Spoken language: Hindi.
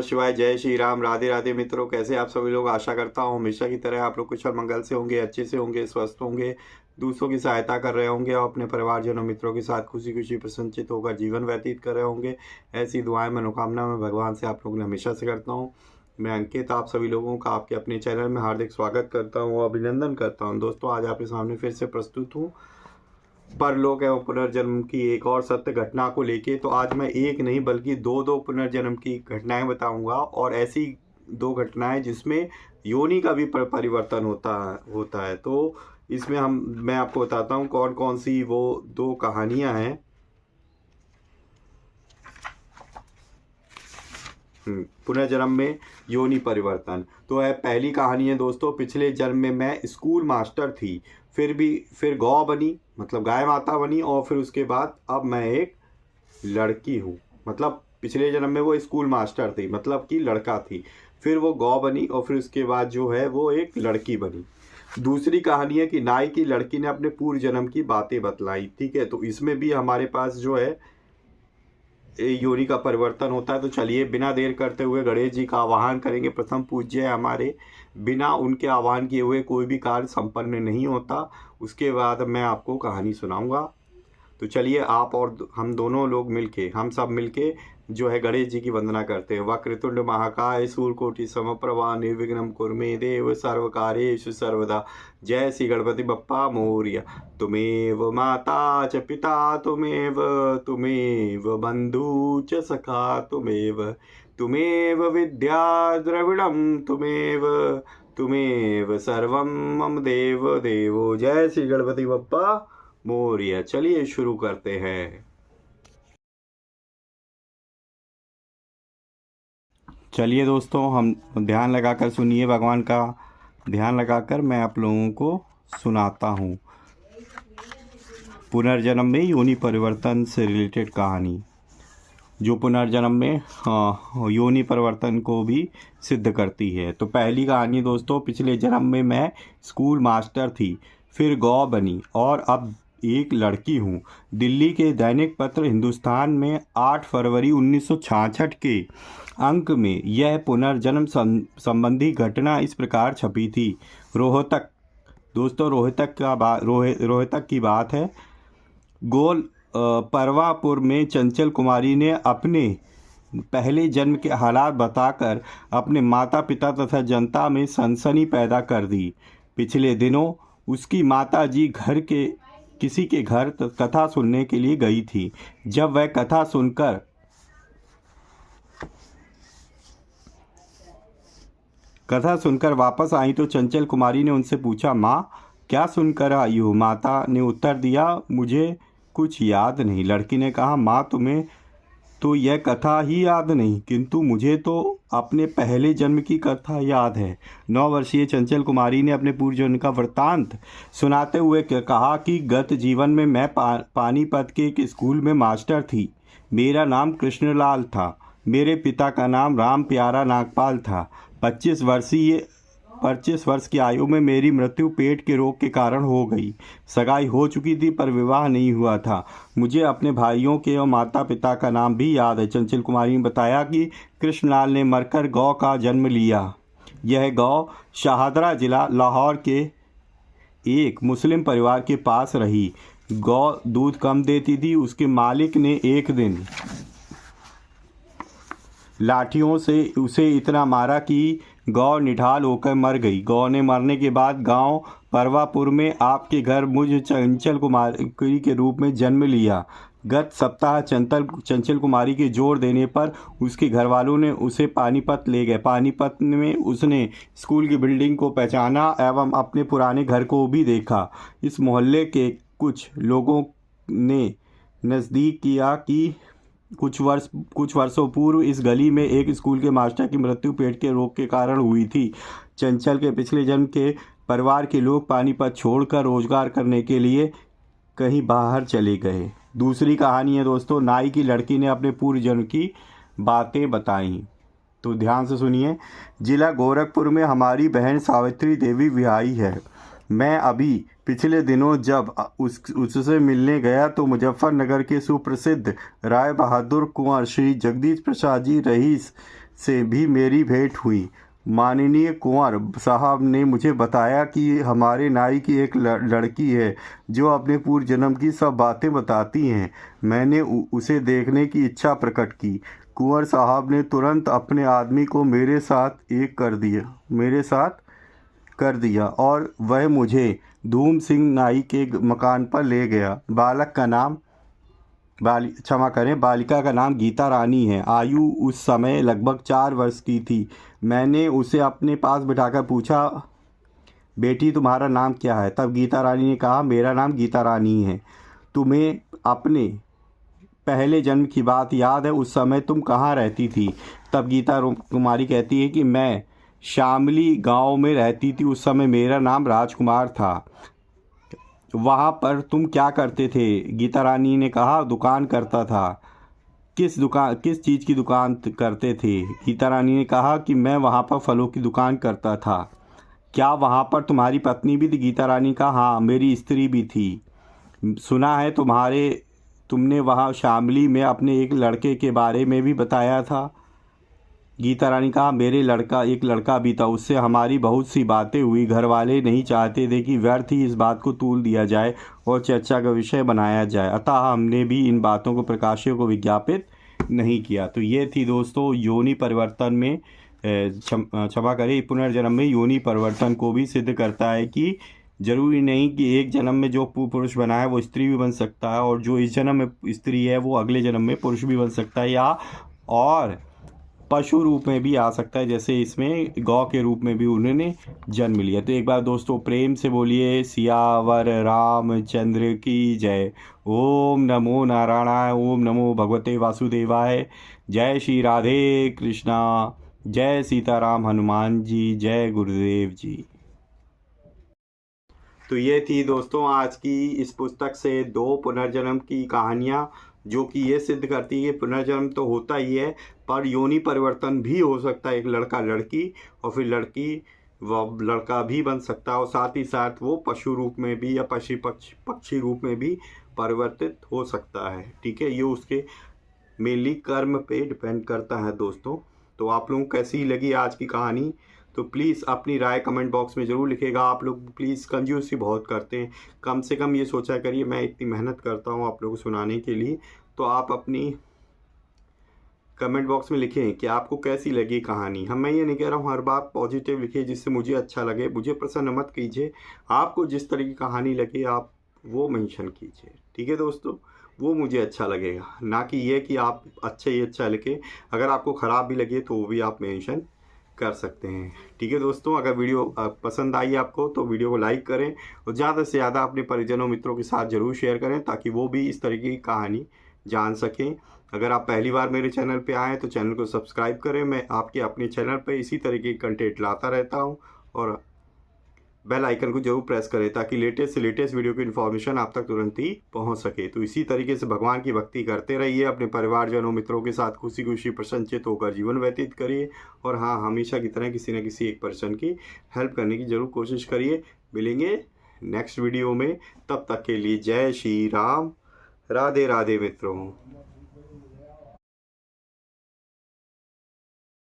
नमः शिवाय। जय श्री राम। राधे राधे मित्रों, कैसे आप सभी लोग। आशा करता हूँ हमेशा की तरह आप लोग कुशल मंगल से होंगे, अच्छे से होंगे, स्वस्थ होंगे, दूसरों की सहायता कर रहे होंगे और अपने परिवारजनों मित्रों के साथ खुशी खुशी प्रसन्नचित होकर जीवन व्यतीत कर रहे होंगे। ऐसी दुआएं मनोकामना मैं भगवान से आप लोगों ने हमेशा से करता हूँ। मैं अंकित आप सभी लोगों का आपके अपने चैनल में हार्दिक स्वागत करता हूँ, अभिनंदन करता हूँ। दोस्तों, आज आपके सामने फिर से प्रस्तुत हूँ परलोक एवं पुनर्जन्म की एक और सत्य घटना को लेके। तो आज मैं एक नहीं बल्कि दो पुनर्जन्म की घटनाएं बताऊंगा, और ऐसी दो घटनाएं जिसमें योनि का भी परिवर्तन होता है। तो इसमें मैं आपको बताता हूँ कौन कौन सी वो दो कहानियां हैं। पुनर्जन्म में योनि परिवर्तन। तो है पहली कहानी है दोस्तों, पिछले जन्म में मैं स्कूल मास्टर थी, फिर गौ बनी, मतलब गाय माता बनी, और फिर उसके बाद अब मैं एक लड़की हूँ। मतलब पिछले जन्म में वो स्कूल मास्टर थी, मतलब कि लड़का थी, फिर वो गौ बनी और फिर उसके बाद जो है वो एक लड़की बनी। दूसरी कहानी है कि नाई की लड़की ने अपने पूर्व जन्म की बातें बतलाई। ठीक है, तो इसमें भी हमारे पास जो है योनि का परिवर्तन होता है। तो चलिए बिना देर करते हुए गणेश जी का आवाहन करेंगे। प्रथम पूज्य है हमारे, बिना उनके आह्वान किए हुए कोई भी कार्य संपन्न नहीं होता। उसके बाद मैं आपको कहानी सुनाऊंगा। तो चलिए आप और हम दोनों लोग मिलके, हम सब मिलके जो है गणेश जी की वंदना करते हैं। वक्रतुंड महाकाय सूर्यकोटि समप्रभा निर्विघ्नं कुरु मे देव सर्वकार्येषु सर्वदा। जय श्री गणपति बप्पा मोरया। तुमेव माता च पिता तुमेव बंधु च सखा तुमेव विद्या द्रविणं तुमेव सर्वं मम देव देवो। जय श्री गणपति बप्पा मोरया। चलिए शुरू करते हैं। चलिए दोस्तों, हम ध्यान लगाकर सुनिए, भगवान का ध्यान लगाकर मैं आप लोगों को सुनाता हूँ पुनर्जन्म में योनि परिवर्तन से रिलेटेड कहानी, जो पुनर्जन्म में योनि परिवर्तन को भी सिद्ध करती है। तो पहली कहानी दोस्तों, पिछले जन्म में मैं स्कूल मास्टर थी, फिर गौ बनी और अब एक लड़की हूँ। दिल्ली के दैनिक पत्र हिंदुस्तान में 8 फरवरी 1966 के अंक में यह पुनर्जन्म संबंधी घटना इस प्रकार छपी थी। रोहतक दोस्तों, रोहतक की बात है। गोल परवापुर में चंचल कुमारी ने अपने पहले जन्म के हालात बताकर अपने माता पिता तथा जनता में सनसनी पैदा कर दी। पिछले दिनों उसकी माता जी किसी के घर कथा सुनने के लिए गई थी। जब वह कथा सुनकर वापस आई तो चंचल कुमारी ने उनसे पूछा, माँ क्या सुनकर आई हो? माता ने उत्तर दिया, मुझे कुछ याद नहीं। लड़की ने कहा, माँ तुम्हें तो यह कथा ही याद नहीं, किंतु मुझे तो अपने पहले जन्म की कथा याद है। 9 वर्षीय चंचल कुमारी ने अपने पूर्व जन्म का वृत्तांत सुनाते हुए कहा कि गत जीवन में मैं पानीपत के एक स्कूल में मास्टर थी। मेरा नाम कृष्णलाल था। मेरे पिता का नाम राम प्यारा नागपाल था। 25 वर्ष की आयु में मेरी मृत्यु पेट के रोग के कारण हो गई। सगाई हो चुकी थी पर विवाह नहीं हुआ था। मुझे अपने भाइयों के और माता पिता का नाम भी याद है। चंचल कुमारी ने बताया कि कृष्णलाल ने मरकर गौ का जन्म लिया। यह गौ शाहदरा जिला लाहौर के एक मुस्लिम परिवार के पास रही। गौ दूध कम देती थी। उसके मालिक ने एक दिन लाठियों से उसे इतना मारा कि गौ निढाल होकर मर गई। गौ ने मरने के बाद गांव परवापुर में आपके घर मुझ चंचल कुमारी के रूप में जन्म लिया। गत सप्ताह चंचल कुमारी के जोर देने पर उसके घर वालों ने उसे पानीपत ले गए। पानीपत में उसने स्कूल की बिल्डिंग को पहचाना एवं अपने पुराने घर को भी देखा। इस मोहल्ले के कुछ लोगों ने नज़दीक किया कि कुछ वर्षों पूर्व इस गली में एक स्कूल के मास्टर की मृत्यु पेट के रोग के कारण हुई थी। चंचल के पिछले जन्म के परिवार के लोग पानीपत छोड़कर रोजगार करने के लिए कहीं बाहर चले गए। दूसरी कहानी है दोस्तों, नाई की लड़की ने अपने पूर्व जन्म की बातें बताई। तो ध्यान से सुनिए। जिला गोरखपुर में हमारी बहन सावित्री देवी विवाही है। मैं अभी पिछले दिनों जब उससे मिलने गया तो मुजफ्फरनगर के सुप्रसिद्ध राय बहादुर कुंवर श्री जगदीश प्रसाद जी रईस से भी मेरी भेंट हुई। माननीय कुंवर साहब ने मुझे बताया कि हमारे नाई की एक लड़की है जो अपने पूर्व जन्म की सब बातें बताती हैं। मैंने उसे देखने की इच्छा प्रकट की। कुंवर साहब ने तुरंत अपने आदमी को मेरे साथ कर दिया और वह मुझे धूम सिंह नाई के मकान पर ले गया। बालिका का नाम गीता रानी है। आयु उस समय लगभग 4 वर्ष की थी। मैंने उसे अपने पास बिठाकर पूछा, बेटी तुम्हारा नाम क्या है? तब गीता रानी ने कहा, मेरा नाम गीता रानी है। तुम्हें अपने पहले जन्म की बात याद है? उस समय तुम कहाँ रहती थी? तब गीता कुमारी कहती है कि मैं शामली गांव में रहती थी। उस समय मेरा नाम राजकुमार था। वहाँ पर तुम क्या करते थे? गीता रानी ने कहा, दुकान करता था। किस चीज़ की दुकान करते थे? गीता रानी ने कहा कि मैं वहाँ पर फलों की दुकान करता था। क्या वहाँ पर तुम्हारी पत्नी भी थी? गीता रानी का, हाँ, मेरी स्त्री भी थी। सुना है तुमने वहाँ शामली में अपने एक लड़के के बारे में भी बताया था। गीता रानी कहा, एक लड़का भी था, उससे हमारी बहुत सी बातें हुई। घर वाले नहीं चाहते थे कि व्यर्थ ही इस बात को तूल दिया जाए और चर्चा का विषय बनाया जाए, अतः हमने भी इन बातों को प्रकाशियों को विज्ञापित नहीं किया। तो ये थी दोस्तों योनि परिवर्तन में क्षमा करें, पुनर्जन्म में योनि परिवर्तन को भी सिद्ध करता है कि जरूरी नहीं कि एक जन्म में जो पुरुष बना है वो स्त्री भी बन सकता है, और जो इस जन्म में स्त्री है वो अगले जन्म में पुरुष भी बन सकता है, या और पशु रूप में भी आ सकता है, जैसे इसमें गौ के रूप में भी उन्होंने जन्म लिया। तो एक बार दोस्तों प्रेम से बोलिए सियावर रामचंद्र की जय। ओम नमो नारायणाय, ओम नमो भगवते वासुदेवाय। जय श्री राधे कृष्णा, जय सीताराम हनुमान जी, जय गुरुदेव जी। तो ये थी दोस्तों आज की इस पुस्तक से 2 पुनर्जन्म की कहानियाँ, जो कि ये सिद्ध करती है पुनर्जन्म तो होता ही है, पर योनि परिवर्तन भी हो सकता है। एक लड़का लड़की और फिर लड़की व लड़का भी बन सकता है, और साथ ही साथ वो पशु रूप में भी या पक्षी रूप में भी परिवर्तित हो सकता है। ठीक है, ये उसके मेनली कर्म पे डिपेंड करता है दोस्तों। तो आप लोगों को कैसी लगी आज की कहानी? तो प्लीज़ अपनी राय कमेंट बॉक्स में ज़रूर लिखेगा। आप लोग प्लीज़ कंजूसी बहुत करते हैं, कम से कम ये सोचा करिए मैं इतनी मेहनत करता हूँ आप लोगों को सुनाने के लिए। तो आप अपनी कमेंट बॉक्स में लिखें कि आपको कैसी लगी कहानी। मैं ये नहीं कह रहा हूँ हर बात पॉजिटिव लिखिए जिससे मुझे अच्छा लगे, मुझे प्रसन्न मत कीजिए। आपको जिस तरह की कहानी लगे आप वो मेंशन कीजिए। ठीक है दोस्तों, वो मुझे अच्छा लगेगा, ना कि ये कि आप अच्छा ही अच्छा लिखें। अगर आपको ख़राब भी लगे तो वो भी आप मेंशन कर सकते हैं। ठीक है दोस्तों, अगर वीडियो पसंद आई आपको तो वीडियो को लाइक करें और ज़्यादा से ज़्यादा अपने परिजनों मित्रों के साथ ज़रूर शेयर करें, ताकि वो भी इस तरीके की कहानी जान सकें। अगर आप पहली बार मेरे चैनल पे आएँ तो चैनल को सब्सक्राइब करें। मैं आपके अपने चैनल पे इसी तरीके की कंटेंट लाता रहता हूँ, और बेल आइकन को जरूर प्रेस करें ताकि लेटेस्ट से लेटेस्ट वीडियो की इन्फॉर्मेशन आप तक तुरंत ही पहुंच सके। तो इसी तरीके से भगवान की भक्ति करते रहिए, अपने परिवारजनों मित्रों के साथ खुशी खुशी प्रसन्नचित होकर जीवन व्यतीत करिए, और हाँ, हमेशा की तरह किसी न किसी एक पर्सन की हेल्प करने की जरूर कोशिश करिए। मिलेंगे नेक्स्ट वीडियो में, तब तक के लिए जय श्री राम, राधे राधे मित्रों।